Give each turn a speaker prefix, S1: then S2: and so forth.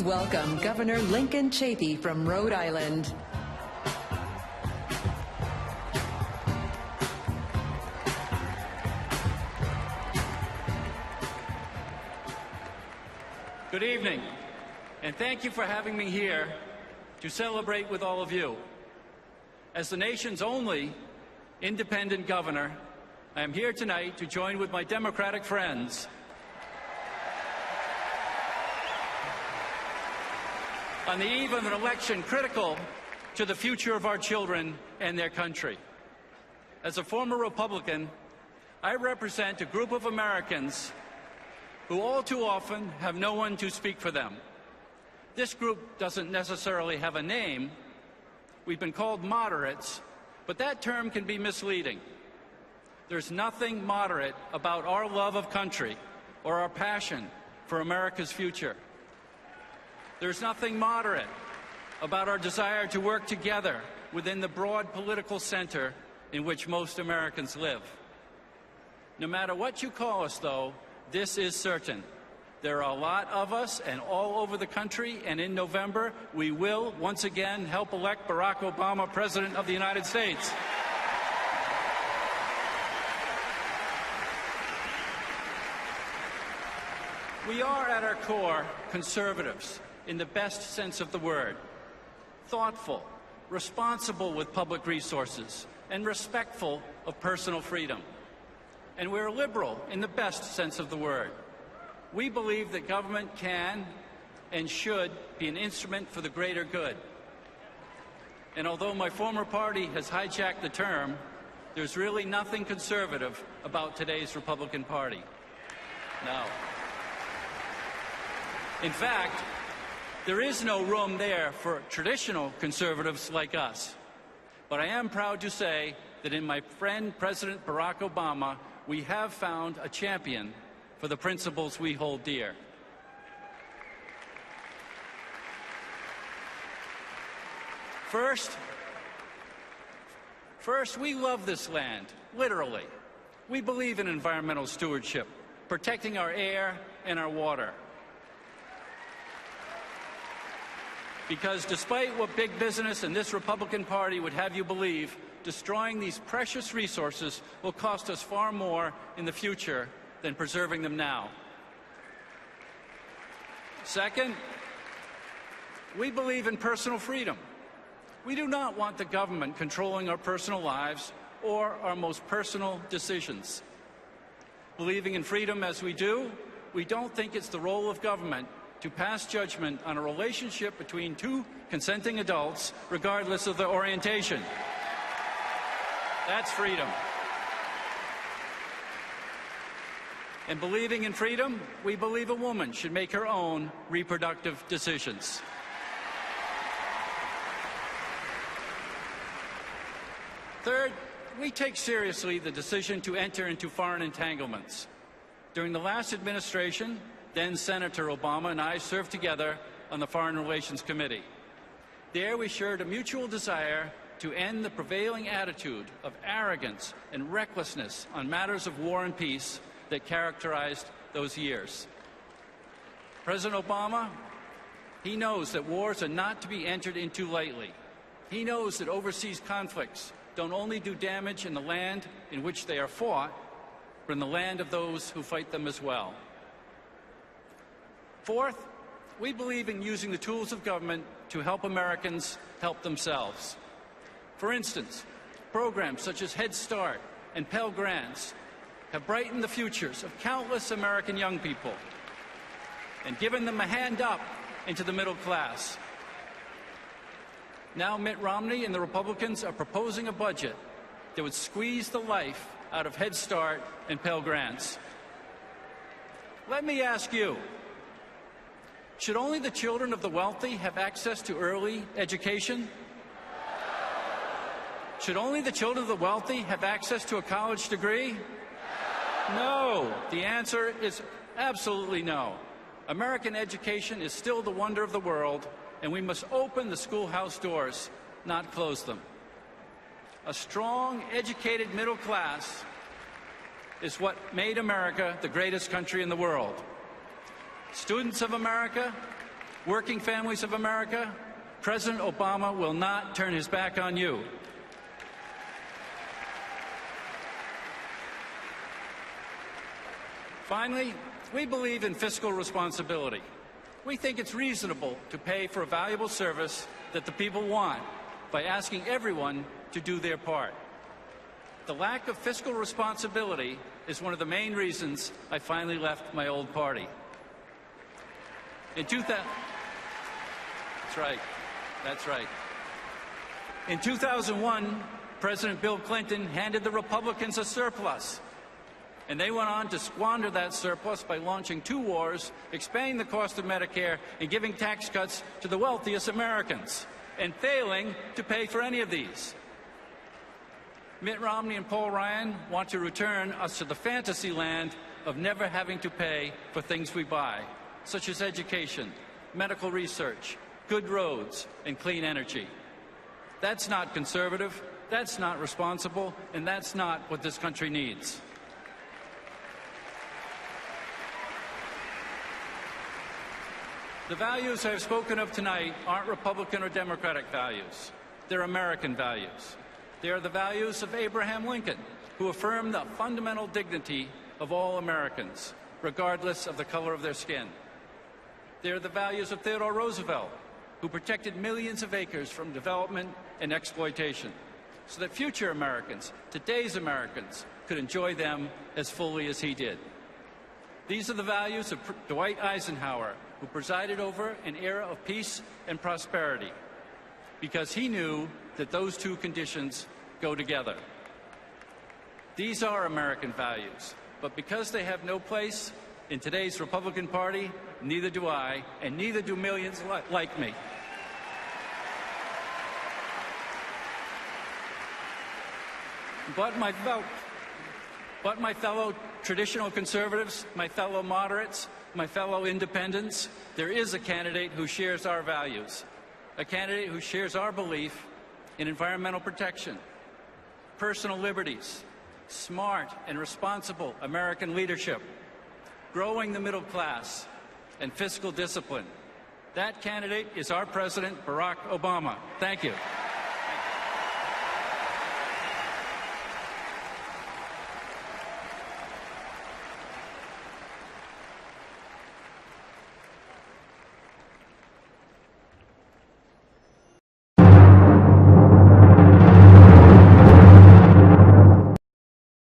S1: welcome Governor Lincoln Chafee from Rhode Island.
S2: Good evening, and thank you for having me here to celebrate with all of you. As the nation's only independent governor, I am here tonight to join with my Democratic friends on the eve of an election critical to the future of our children and their country. As a former Republican, I represent a group of Americans who all too often have no one to speak for them. This group doesn't necessarily have a name. We've been called moderates, but that term can be misleading. There's nothing moderate about our love of country or our passion for America's future. There's nothing moderate about our desire to work together within the broad political center in which most Americans live. No matter what you call us, though, this is certain. There are a lot of us, and all over the country, and in November, we will once again help elect Barack Obama President of the United States. We are, at our core, conservatives, in the best sense of the word. Thoughtful, responsible with public resources, and respectful of personal freedom. And we're liberal in the best sense of the word. We believe that government can and should be an instrument for the greater good. And although my former party has hijacked the term, there's really nothing conservative about today's Republican Party. No. In fact, there is no room there for traditional conservatives like us. But I am proud to say that in my friend President Barack Obama, we have found a champion for the principles we hold dear. First, we love this land, literally. We believe in environmental stewardship, protecting our air and our water. Because despite what big business and this Republican Party would have you believe, destroying these precious resources will cost us far more in the future than preserving them now. Second, we believe in personal freedom. We do not want the government controlling our personal lives or our most personal decisions. Believing in freedom as we do, we don't think it's the role of government to pass judgment on a relationship between two consenting adults, regardless of their orientation. That's freedom. And believing in freedom, we believe a woman should make her own reproductive decisions. Third, we take seriously the decision to enter into foreign entanglements. During the last administration, then Senator Obama and I served together on the Foreign Relations Committee. There we shared a mutual desire to end the prevailing attitude of arrogance and recklessness on matters of war and peace that characterized those years. President Obama, he knows that wars are not to be entered into lightly. He knows that overseas conflicts don't only do damage in the land in which they are fought, but in the land of those who fight them as well. Fourth, we believe in using the tools of government to help Americans help themselves. For instance, programs such as Head Start and Pell Grants have brightened the futures of countless American young people and given them a hand up into the middle class. Now Mitt Romney and the Republicans are proposing a budget that would squeeze the life out of Head Start and Pell Grants. Let me ask you, should only the children of the wealthy have access to early education? Should only the children of the wealthy have access to a college degree? No. The answer is absolutely no. American education is still the wonder of the world, and we must open the schoolhouse doors, not close them. A strong, educated middle class is what made America the greatest country in the world. Students of America, Working families of America, President Obama will not turn his back on you. Finally, we believe in fiscal responsibility. We think it's reasonable to pay for a valuable service that the people want by asking everyone to do their part. The lack of fiscal responsibility is one of the main reasons I finally left my old party. That's right. In 2001, President Bill Clinton handed the Republicans a surplus, and they went on to squander that surplus by launching 2 wars, expanding the cost of Medicare, and giving tax cuts to the wealthiest Americans, and failing to pay for any of these. Mitt Romney and Paul Ryan want to return us to the fantasy land of never having to pay for things we buy, such as education, medical research, good roads, and clean energy. That's not conservative, that's not responsible, and that's not what this country needs. The values I've spoken of tonight aren't Republican or Democratic values. They're American values. They are the values of Abraham Lincoln, who affirmed the fundamental dignity of all Americans, regardless of the color of their skin. They are the values of Theodore Roosevelt, who protected millions of acres from development and exploitation, so that future Americans, today's Americans, could enjoy them as fully as he did. These are the values of Dwight Eisenhower, who presided over an era of peace and prosperity, because he knew that those two conditions go together. These are American values, but because they have no place in today's Republican Party, neither do I, and neither do millions like me. But my fellow traditional conservatives, my fellow moderates, my fellow independents, there is a candidate who shares our values, a candidate who shares our belief in environmental protection, personal liberties, smart and responsible American leadership, growing the middle class, and fiscal discipline. That candidate is our President, Barack Obama. Thank you.